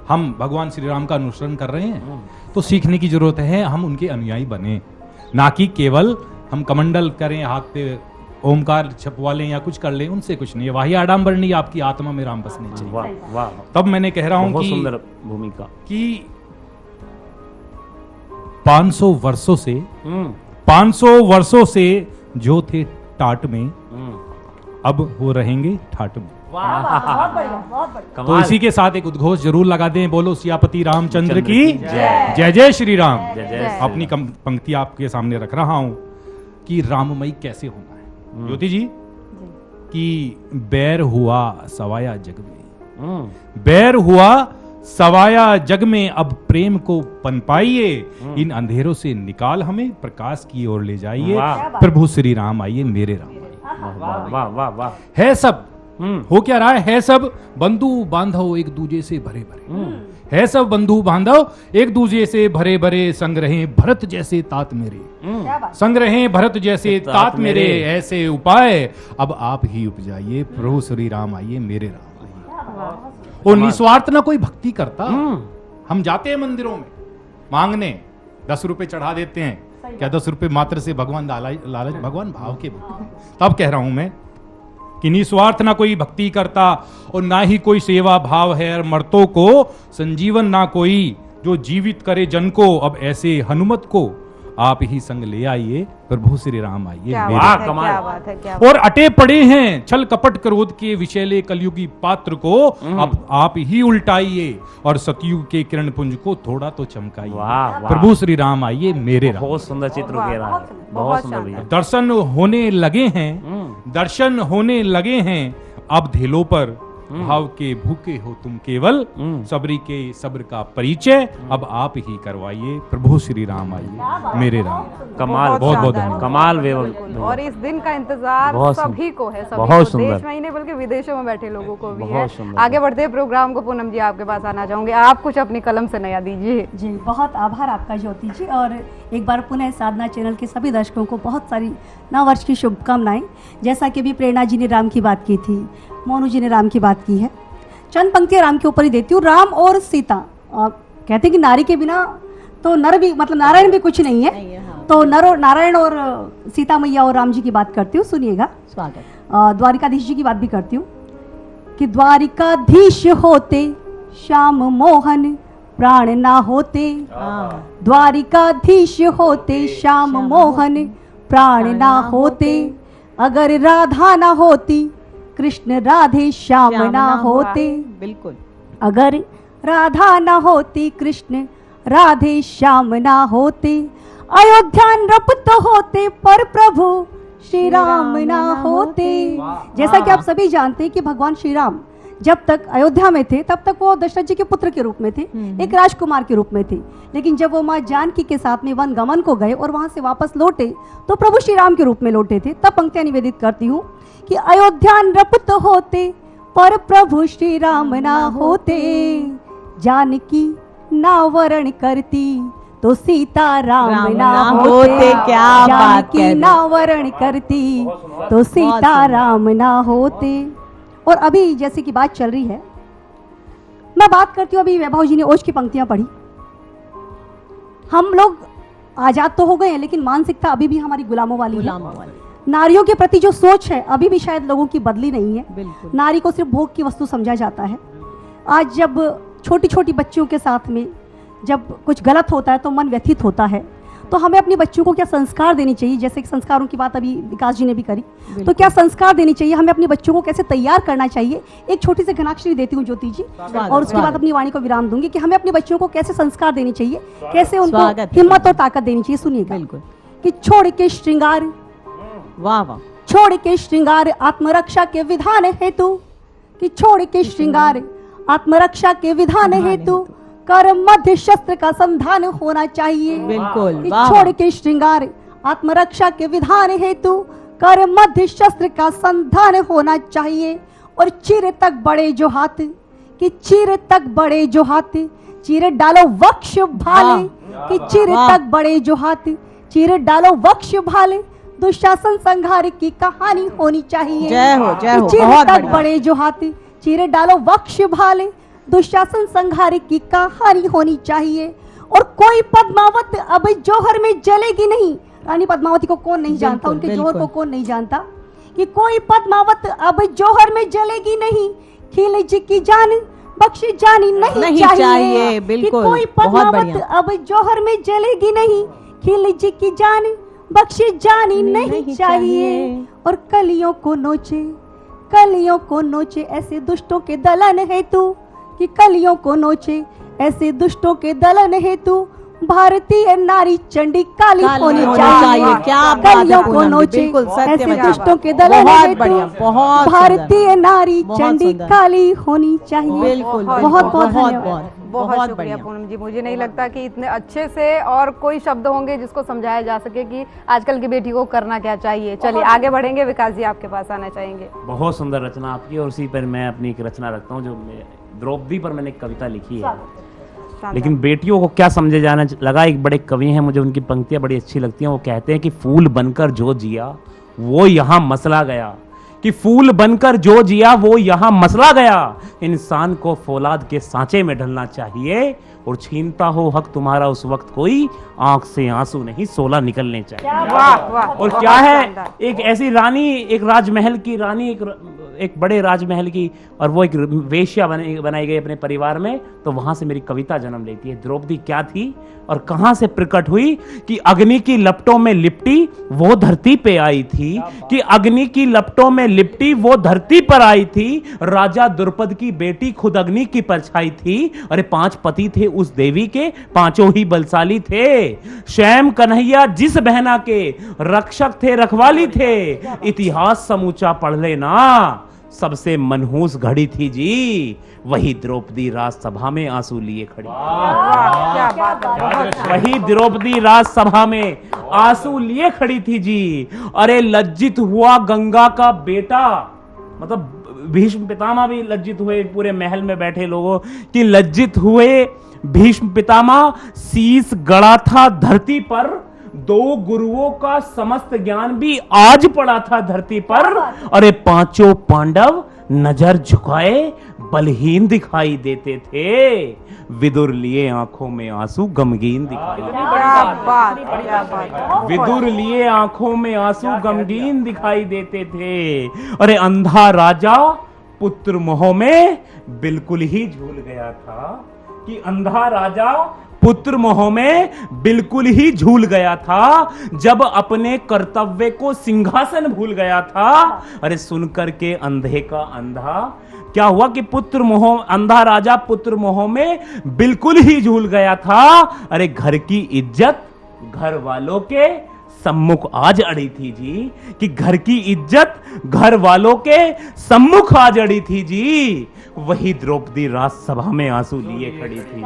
हम भगवान श्री राम का अनुसरण कर रहे हैं? तो सीखने की जरूरत है, हम उनके अनुयायी बने, ना कि केवल हम कमंडल करें, हाथ पे ओमकार छपवा लें या कुछ कर लें, उनसे कुछ नहीं है। वही आडंबर नहीं, आपकी आत्मा में राम बसने चाहिए। वाह वाह, तब मैंने कह रहा हूं बहुत कि सुंदर भूमिका। कि 500 वर्षों से 500 वर्षों से जो थे टाट में, अब वो रहेंगे ठाट में। तो इसी के साथ एक उद्घोष जरूर लगा दें, बोलो सियापति रामचंद्र की जय। जय जय श्री राम। जय जय। अपनी पंक्ति आपके सामने रख रहा हूं कि राममयी कैसे होना है। ज्योति जी, कि बैर हुआ सवाया जग में, बैर हुआ सवाया जग में, अब प्रेम को पनपाइए, इन अंधेरों से निकाल हमें प्रकाश की ओर ले जाइए, वाह। प्रभु श्री राम आइए, मेरे राम आइए। वाह वाह वाह वाह। है सब, हो क्या रहा है सब बंधु बांधव एक दूजे से भरे भरे, है सब बंधु बांधव एक दूजे से भरे भरे, संग रहे भरत जैसे तात मेरे, संग रहे भरत जैसे तात मेरे, ऐसे उपाय अब आप ही उपजाइए, प्रभु श्री राम आइए, मेरे राम आइए। और निस्वार्थ ना कोई भक्ति करता। हम जाते हैं मंदिरों में मांगने, 10 रुपए चढ़ा देते हैं, क्या 10 रुपए मात्र से भगवान लालच, भगवान भाव के भक्त। तब कह रहा हूं मैं कि निस्वार्थ ना कोई भक्ति करता और ना ही कोई सेवा भाव है, और मर्तों को संजीवन ना कोई जो जीवित करे जन को, अब ऐसे हनुमत को आप ही संग ले आइए, प्रभु श्री राम आइए, क्या मेरे बात है, कमाल। क्या बात है, क्या और अटे पड़े हैं छल कपट क्रोध के विषैले कलयुगी पात्र को, अब आप ही उल्टाइए, और सतयुग के किरण पुंज को थोड़ा तो चमकाइए, वाह, वाह। प्रभु श्री राम आइए, मेरे राम। बहुत सुंदर चित्र वाह, घेरा है, बहुत सुंदर, बहुत बहुत सुंदर भैया। दर्शन होने लगे हैं, दर्शन होने लगे हैं, अब धेलों पर भाव के भूखे हो तुम केवल, सबरी के सब्र का परिचय अब आप ही करवाइए, प्रभु श्री राम आइए, मेरे राम। कमाल, बहुत बहुत शानदार, धन्यवाद। कमाल बिल्कुल। और इस दिन का इंतजार बहुत सभी को है, सभी बहुत को, सुंदर। देश में ही नहीं बल्कि विदेशों में बैठे लोगों को भी है। बहुत सुंदर। आगे बढ़ते हैं प्रोग्राम को, पूनम जी आपके पास आना चाहूंगे, आप कुछ अपनी कलम से नया दीजिए। जी, बहुत आभार आपका ज्योति जी, और एक बार पुनः साधना चैनल के सभी दर्शकों को बहुत सारी नववर्ष की शुभकामनाएं। जैसा कि अभी प्रेरणा जी ने राम की बात की थी, मोनू जी ने राम की बात की है, चंद पंक्तियां राम के ऊपर ही देती हूँ। राम और सीता, कहते हैं कि नारी के बिना तो नर भी, मतलब नारायण भी कुछ नहीं है, तो नर और नारायण और सीता मैया और राम जी की बात करती हूँ, सुनिएगा। स्वागत। द्वारिकाधीश जी की बात भी करती हूँ कि द्वारिकाधीश होते श्याम मोहन प्राण ना होते, द्वारिकाधीश होते श्याम मोहन प्राण ना होते, अगर राधा ना होती कृष्ण राधे श्याम ना होते, बिल्कुल। अगर राधा ना होती कृष्ण राधे श्याम ना होते, अयोध्या नृप तो होते पर प्रभु श्री राम ना होते। जैसा कि आप सभी जानते हैं कि भगवान श्री राम जब तक अयोध्या में थे तब तक वो दशरथ जी के पुत्र के रूप में थे, एक राजकुमार के रूप में थे, लेकिन जब वो माँ जानकी के साथ में वन गमन को गए और वहां से वापस लौटे तो प्रभु श्री राम के रूप में लौटे थे। तब पंक्तियां निवेदित करती हूँ कि अयोध्या नृप तो होते पर प्रभु श्री राम ना होते, जानकी ना वरण करती तो सीता राम ना होते, क्या बात जानकी कह रहे। ना वरण करती तो सीता राम ना होते। और अभी जैसे कि बात चल रही है, मैं बात करती हूँ, अभी वैभव जी ने ओज की पंक्तियां पढ़ी। हम लोग आजाद तो हो गए हैं, लेकिन मानसिकता अभी भी हमारी गुलामों वाली है। गुलामों वाली, नारियों के प्रति जो सोच है अभी भी शायद लोगों की बदली नहीं है। बिल्कुल। नारी को सिर्फ भोग की वस्तु समझा जाता है। आज जब छोटी छोटी बच्चियों के साथ में जब कुछ गलत होता है तो मन व्यथित होता है, तो हमें अपने बच्चों को क्या संस्कार देनी चाहिए, जैसे कि संस्कारों की बात अभी विकास जी ने भी करी, तो क्या संस्कार देनी चाहिए, हमें अपने बच्चों को कैसे तैयार करना चाहिए। एक छोटी सी घनाक्षरी देती हूँ ज्योति जी, और उसके बाद अपनी वाणी को विराम दूंगी कि हमें अपने बच्चों को कैसे संस्कार देनी चाहिए, कैसे उनको स्वागत। हिम्मत और ताकत देनी चाहिए। सुनिएगा बिल्कुल। कि छोड़ के श्रृंगार, वाह वाह। छोड़ के श्रृंगार आत्मरक्षा के विधान हेतु, कि छोड़ के श्रृंगार आत्मरक्षा के विधान हेतु कर मध्य शस्त्र का संधान होना चाहिए। बिल्कुल, कि वाह। छोड़ के श्रृंगार आत्मरक्षा के विधान हेतु कर मध्य शस्त्र का संधान होना चाहिए। और चिर तक बड़े जो हाथ, कि चिर तक बड़े जो हाथ चीर डालो वक्ष भाले, कि चीर तक बड़े जो हाथी, चीर डालो वक्ष भाले, दुशासन संहार की कहानी होनी चाहिए। जय हो, जय हो, चीर बहुत तक बढ़िया। बड़े जो हाथी, चीर डालो वक्ष भाले, दुशासन संहार की कहानी होनी चाहिए। और कोई पद्मावत अब जौहर में जलेगी नहीं। रानी पद्मावती को कौन नहीं जानता, बिल्कुल, उनके जौहर को बिल्कुल। कौन नहीं जानता, कि कोई पद्मावत अब जौहर में जलेगी नहीं, खिल जी की जान बख्शी जानी नहीं चाहिए। बिल्कुल, कि कोई बहुत पद्मावत बढ़िया। अब जौहर में जलेगी नहीं, खिल जी की जान बख्शी जानी नहीं चाहिए। और कलियों को नोचे, कलियों को नोचे ऐसे दुष्टों के दलन है तू, कि कलियों को नोचे ऐसे दुष्टों के दलन है तू, भारतीय नारी चंडी काली होनी चाहिए। क्या बात है कलियों को पूनम जी, नोचे बिल्कुल सत्य ऐसे में। दुष्टों के दलन बहुत है बढ़िया, तू, बहुत भारतीय नारी बहुत चंडी सुंदर। काली होनी चाहिए। बिल्कुल, बहुत बहुत बहुत बहुत धन्यवाद। बहुत शुक्रिया बढ़िया। पूनम जी। मुझे नहीं लगता कि इतने अच्छे से और कोई शब्द होंगे जिसको समझाया जा सके कि आजकल की बेटी को करना क्या चाहिए। चलिए आगे बढ़ेंगे, विकास जी आपके पास आना चाहेंगे। बहुत सुंदर रचना आपकी, और उसी पर मैं अपनी एक रचना रखता हूँ जो द्रौपदी पर मैंने एक कविता लिखी है। लेकिन बेटियों को क्या समझे जाना लगा, एक बड़े कवि हैं, मुझे उनकी पंक्तियां बड़ी अच्छी लगती हैं। वो कहते हैं कि फूल बनकर जो जिया वो यहाँ मसला गया, कि फूल बनकर जो जिया वो यहाँ मसला गया, इंसान को फौलाद के सांचे में ढलना चाहिए, और छीनता हो हक तुम्हारा उस वक्त कोई, आंख से आंसू नहीं 16 निकलने चाहिए। वाह वाह। और बहुत क्या है, शानदार। एक ऐसी रानी, एक राजमहल की रानी, एक बड़े राजमहल की, और वो एक वेश्या बनाई गई अपने परिवार में, तो वहां से मेरी कविता जन्म लेती है। द्रौपदी क्या थी और कहां से प्रकट हुई, कि अग्नि की लपटों में लिपटी वो धरती पे आई थी, कि अग्नि की लपटों में लिपटी वो धरती पर आई थी, राजा द्रुपद की बेटी खुद अग्नि की परछाई थी। अरे 5 पति थे उस देवी के, पांचों ही बलशाली थे, श्याम कन्हैया जिस बहना के, रक्षक थे रखवाली थे, इतिहास समूचा पढ़ लेना, सबसे मनहूस घड़ी थी जी, वही द्रौपदी राजसभा में आंसू लिए खड़ी। वाह, क्या बात है, बहुत वही द्रौपदी राजसभा में आंसू लिए खड़ी थी जी। अरे लज्जित हुआ गंगा का बेटा, मतलब भीष्म पितामह भी लज्जित हुए, पूरे महल में बैठे लोगों कि लज्जित हुए भीष्म पितामह, शीश गड़ा था धरती पर, 2 गुरुओं का समस्त ज्ञान भी आज पड़ा था धरती पर। अरे 5 पांडव नजर झुकाए बलहीन दिखाई देते थे, विदुर लिए आंखों में आंसू गमगीन दिखाई देते थे। क्या बात, क्या बात। विदुर लिए आंखों में आंसू गमगीन दिखाई देते थे। अरे अंधा राजा पुत्र मोह में बिल्कुल ही झूल गया था, कि अंधा राजा पुत्र मोह में बिल्कुल ही झूल गया था, जब अपने कर्तव्य को सिंहासन भूल गया था। अरे सुनकर के अंधे का अंधा, क्या हुआ कि पुत्र मोह, अंधा राजा पुत्र मोह में बिल्कुल ही झूल गया था। अरे घर की इज्जत घर वालों के सम्मुख आज अड़ी थी जी, कि घर की इज्जत घर वालों के सम्मुख आज अड़ी थी जी, वही द्रौपदी राजसभा में आंसू लिए खड़ी थी।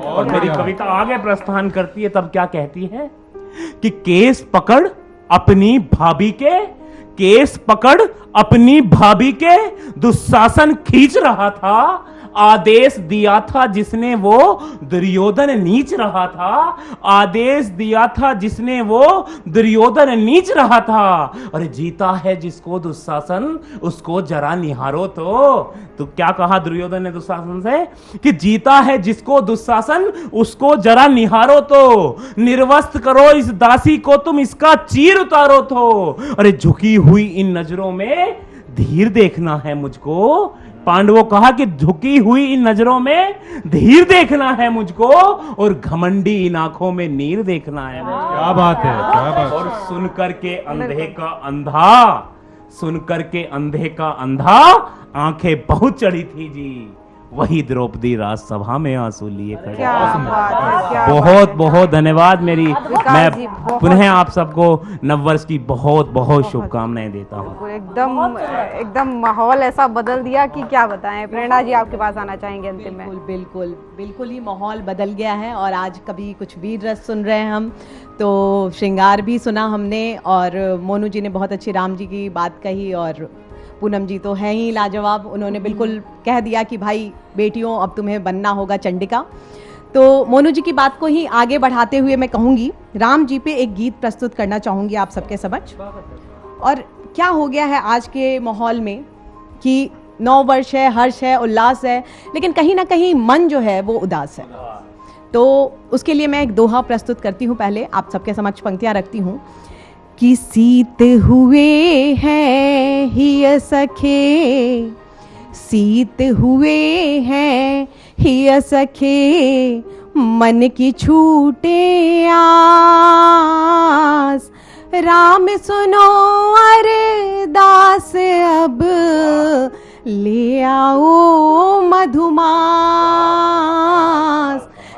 और मेरी कविता आगे प्रस्थान करती है, तब क्या कहती है कि केस पकड़ अपनी भाभी के, केस पकड़ अपनी भाभी के, दुशासन खींच रहा था, आदेश दिया था जिसने वो दुर्योधन नीच रहा था, आदेश दिया था जिसने वो दुर्योधन नीच रहा था। अरे जीता है जिसको दुशासन उसको जरा निहारो तो क्या कहा दुर्योधन ने दुशासन से, कि जीता है जिसको दुशासन उसको जरा निहारो तो, निर्वस्त्र करो इस दासी को तुम, इसका चीर उतारो तो। अरे झुकी हुई इन नजरों में धीर देखना है मुझको, पांडवों कहा कि झुकी हुई इन नजरों में धीर देखना है मुझको, और घमंडी इन आंखों में नीर देखना है मुझको। क्या बात है, क्या बात। और सुनकर के अंधे का अंधा, सुनकर के अंधे का अंधा, आंखें बहुत चढ़ी थी जी, वही द्रौपदी राजसभा में आंसू लिए खड़े। क्या बात है, क्या बहुत बहुत धन्यवाद। मेरी विकास जी, मैं बहुत- पुनः आप सबको नववर्ष की बहुत बहुत शुभकामनाएं देता हूँ। एकदम एकदम माहौल ऐसा बदल दिया कि क्या बताएं। प्रेरणा जी आपके पास आना चाहेंगे अंतिम में। बिल्कुल बिल्कुल बिल्कुल ही माहौल बदल गया है। और आज कभी कुछ वीर रस सुन रहे हैं हम, तो श्रृंगार भी सुना हमने, और मोनू जी ने बहुत अच्छी राम जी की बात कही, और पूनम जी तो है ही लाजवाब, उन्होंने बिल्कुल कह दिया कि भाई बेटियों अब तुम्हें बनना होगा चंडिका। तो मोनू जी की बात को ही आगे बढ़ाते हुए मैं कहूँगी, राम जी पे एक गीत प्रस्तुत करना चाहूँगी आप सबके समक्ष। और क्या हो गया है आज के माहौल में कि नौ वर्ष है, हर्ष है, उल्लास है, लेकिन कहीं ना कहीं मन जो है वो उदास है। तो उसके लिए मैं एक दोहा प्रस्तुत करती हूँ, पहले आप सबके समक्ष पंक्तियाँ रखती हूँ कि सीत हुए हैं हिय सखे, सीत हुए हैं हिय सखे, मन की छूटे आस, राम सुनो अरदास अब, ले आओ मधुमास,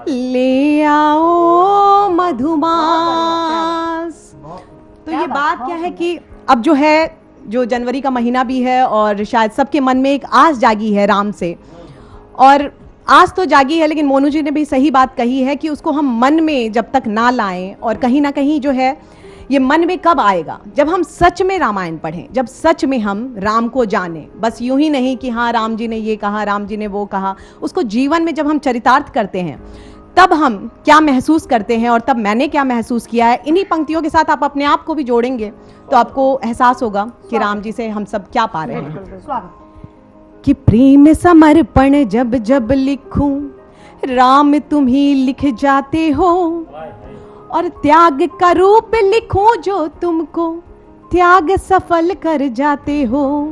ले आओ मधुमास। तो ये बात क्या है कि अब जो है, जो जनवरी का महीना भी है और शायद सबके मन में एक आस जागी है राम से, और आस तो जागी है, लेकिन मोनू जी ने भी सही बात कही है कि उसको हम मन में जब तक ना लाएं, और कहीं ना कहीं जो है ये मन में कब आएगा, जब हम सच में रामायण पढ़ें, जब सच में हम राम को जानें। बस यूं ही नहीं कि हाँ राम जी ने ये कहा, राम जी ने वो कहा, उसको जीवन में जब हम चरितार्थ करते हैं तब हम क्या महसूस करते हैं, और तब मैंने क्या महसूस किया है, इन्हीं पंक्तियों के साथ आप अपने आप को भी जोड़ेंगे तो आपको एहसास होगा कि राम जी से हम सब क्या पा रहे हैं। कि प्रेम समर्पण जब जब लिखूं, राम तुम ही लिख जाते हो, और त्याग का रूप लिखूं जो तुमको त्याग सफल कर जाते हो।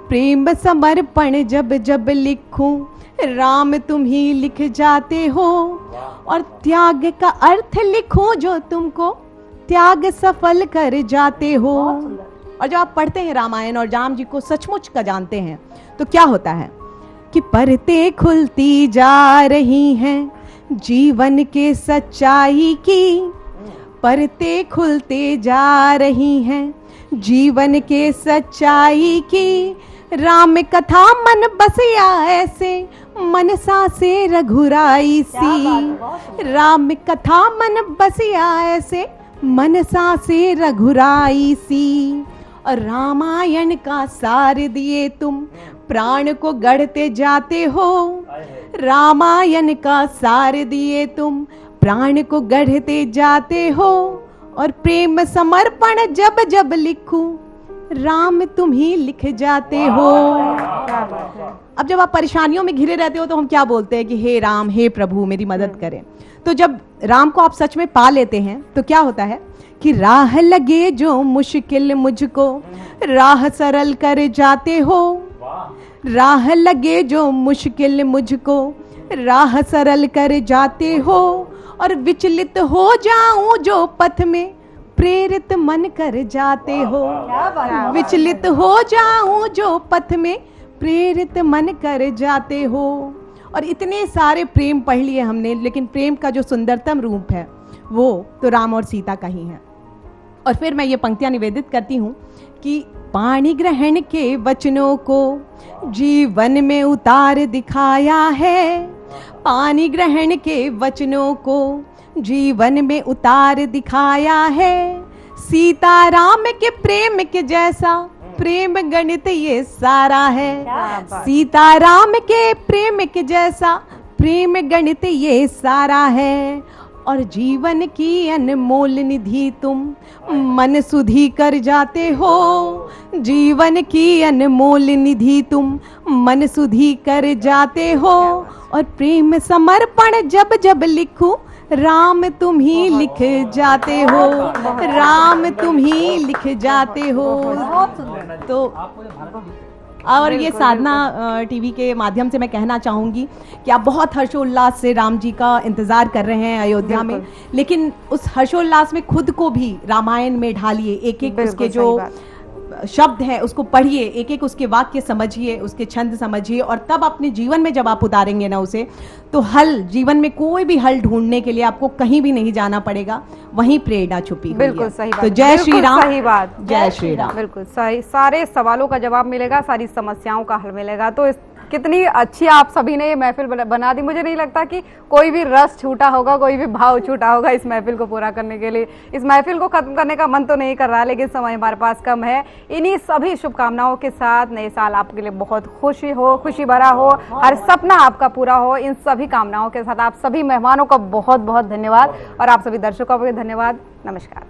प्रेम समर्पण जब जब लिखूं, राम तुम ही लिख जाते हो, और त्याग का अर्थ लिखूं जो तुमको त्याग सफल कर जाते हो। और जब आप पढ़ते हैं रामायण और राम जी को सचमुच का जानते हैं तो क्या होता है कि परतें खुलती जा रही हैं जीवन के सच्चाई की, परतें खुलते जा रही हैं जीवन के सच्चाई की। राम कथा मन बसिया ऐसे मनसा से रघुराई सी, राम कथा मन बसिया ऐसे मनसा से रघुराई सी। और रामायण का सार दिए तुम प्राण को गढ़ते जाते हो, रामायण का सार दिए तुम प्राण को गढ़ते जाते हो। और प्रेम समर्पण जब जब लिखूं, राम तुम ही लिख जाते हो। अब जब आप परेशानियों में घिरे रहते हो तो हम क्या बोलते हैं कि हे राम, हे प्रभु मेरी मदद करें। तो जब राम को आप सच में पा लेते हैं तो क्या होता है कि राह लगे जो मुश्किल मुझको राह सरल कर जाते हो, राह लगे जो मुश्किल मुझको राह सरल कर जाते हो। और विचलित हो जाऊं जो पथ में प्रेरित मन कर जाते हो, विचलित हो जाऊं जो पथ में प्रेरित मन कर जाते हो। और इतने सारे प्रेम पढ़ लिए हमने, लेकिन प्रेम का जो सुंदरतम रूप है वो तो राम और सीता का ही है। और फिर मैं ये पंक्तियां निवेदित करती हूँ कि पाणी ग्रहण के वचनों को जीवन में उतार दिखाया है, पानी ग्रहण के वचनों को जीवन में उतार दिखाया है। सीता राम के प्रेम के जैसा प्रेम गणित ये सारा है, सीता राम के प्रेम के जैसा प्रेम गणित ये सारा है। और जीवन की अनमोल निधि तुम मन सुधी कर जाते हो, जीवन की अनमोल निधि तुम मन सुधी कर जाते हो। और प्रेम समर्पण जब जब लिखूं, राम तुम ही लिख जाते हो, राम तुम ही लिख जाते हो। तो और ये साधना टीवी के माध्यम से मैं कहना चाहूँगी कि आप बहुत हर्षोल्लास से राम जी का इंतज़ार कर रहे हैं अयोध्या में, लेकिन उस हर्षोल्लास में खुद को भी रामायण में ढालिए। एक एक उसके जो शब्द है उसको पढ़िए, एक एक उसके वाक्य समझिए, उसके छंद समझिए, और तब अपने जीवन में जब आप उतारेंगे ना उसे, तो हल, जीवन में कोई भी हल ढूंढने के लिए आपको कहीं भी नहीं जाना पड़ेगा, वहीं प्रेरणा छुपी हुई है। बिल्कुल सही बात, तो जय श्री राम, सही बात, जय श्री राम। बिल्कुल सही, सारे सवालों का जवाब मिलेगा, सारी समस्याओं का हल मिलेगा। तो इस कितनी अच्छी आप सभी ने ये महफिल बना दी। मुझे नहीं लगता कि कोई भी रस छूटा होगा, कोई भी भाव छूटा होगा इस महफिल को पूरा करने के लिए। इस महफिल को खत्म करने का मन तो नहीं कर रहा, लेकिन समय हमारे पास कम है। इन्हीं सभी शुभकामनाओं के साथ नए साल आपके लिए बहुत खुशी हो, खुशी भरा हो, हर सपना आपका पूरा हो। इन सभी कामनाओं के साथ आप सभी मेहमानों का बहुत बहुत धन्यवाद और आप सभी दर्शकों का भी धन्यवाद। नमस्कार।